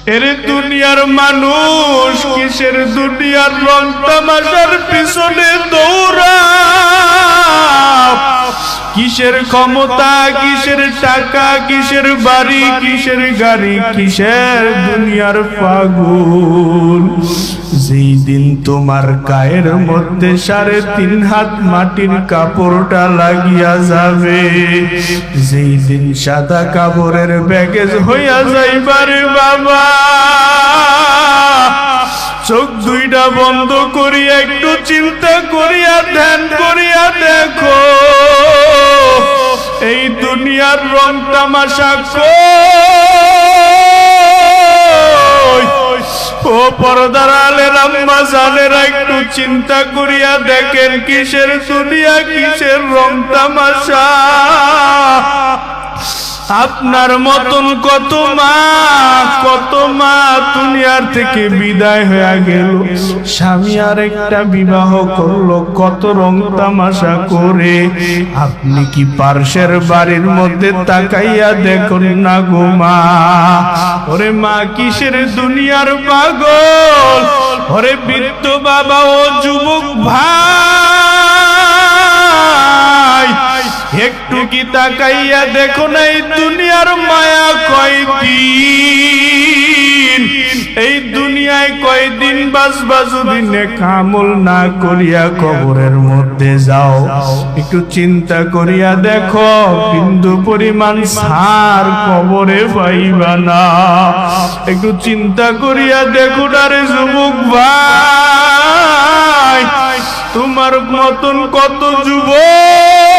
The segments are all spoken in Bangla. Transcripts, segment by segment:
এরে দুনিয়ার মানুষ কিসের দুনিয়ার রং তামাশার পিছনে দৌড়া, কিসের ক্ষমতা, কিসের টাকা, কিসের বাড়ি, কিসের গাড়ি, কিসের দুনিয়ার পাগল। যেই দিন তোমার গায়ের মধ্যে 3.5 হাত মাটির কাপড়টা লাগিয়া যাবে, যেই দিন সাদা কাপড়ের ব্যাগেজ হইয়া যাইবারে বাবা, চোখ দুইটা বন্ধ করিয়া একটু চিন্তা করিয়া ধ্যান করিয়া দেখো, এই দুনিয়ার রং তামাশা কই? ও পর্দার আলের আম্মা জানেরা, একটু চিন্তা করিয়া দেখেন কিসের দুনিয়া, কিসের রং তামাশা। আপনার মতন কত মা দুনিয়ার থেকে বিদায় হয়ে গেল, স্বামী আর একটা বিবাহ করলো কত রং তামাশা করে। আপনি কি পার্শ্বের বাড়ির মধ্যে তাকাইয়া দেখুন না গো মা? ওরে মা কিসের দুনিয়ার পাগল? ওরে বৃদ্ধ বাবা ও যুবক ভাই, একটু কি তাকাইয়া দেখো না এই দুনিয়ার মায়া কয়দিন, এই দুনিয়ায় কয়দিন বাঁচবা যদি নেক আমল না করিয়া কবরের মধ্যে যাও। একটু চিন্তা করিয়া দেখো, বিন্দু পরিমাণ সার কবরে পাইবা না। একটু চিন্তা করিয়া দেখো আরে যুবক ভাই, তোমার মতন কত যুবক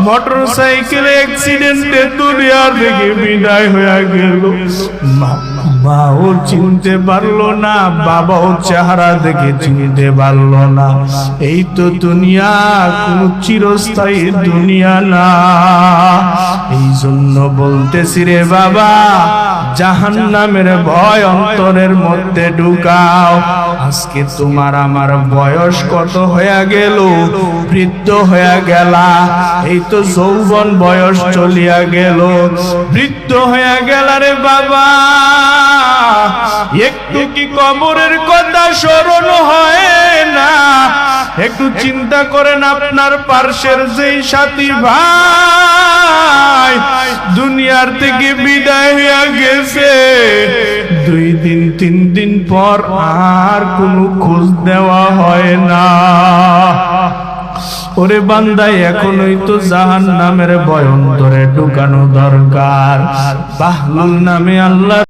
মোটর সাইকেল অ্যাক্সিডেন্টে দুনিয়া থেকে বিদায় হয়ে গেল। মাও চিনতে পারলো না, বাবাও চেহারা দেখে চিনতে পারলো না। এই তো দুনিয়া, কোন চিরস্থায়ী দুনিয়া না। এই জন্য বলতেছি রে বাবা, জাহান্নামের ভয় অন্তরের মধ্যে ঢুকাও। আজকে তোমার আমার বয়স কত হয়ে গেল, বৃদ্ধ হয়ে গেলা। এই তো যৌবন বয়স চলিয়া গেল, বৃদ্ধ হয়ে গেল রে বাবা। একটু কি কবরের কথা স্মরণ হয় না? একটু চিন্তা করেন, আপনার পার্শ্বের যেই সাথী ভাই দুনিয়ার থেকে বিদায় হইয়া গেছে, 2 দিন 3 দিন পর আর কোনো খোঁজ দেওয়া হয় না। ওরে বান্দা, এখনই তো জাহান্নামের ভয় অন্তরে ঢুকানো দরকার। বাহলুল নামে আল্লাহ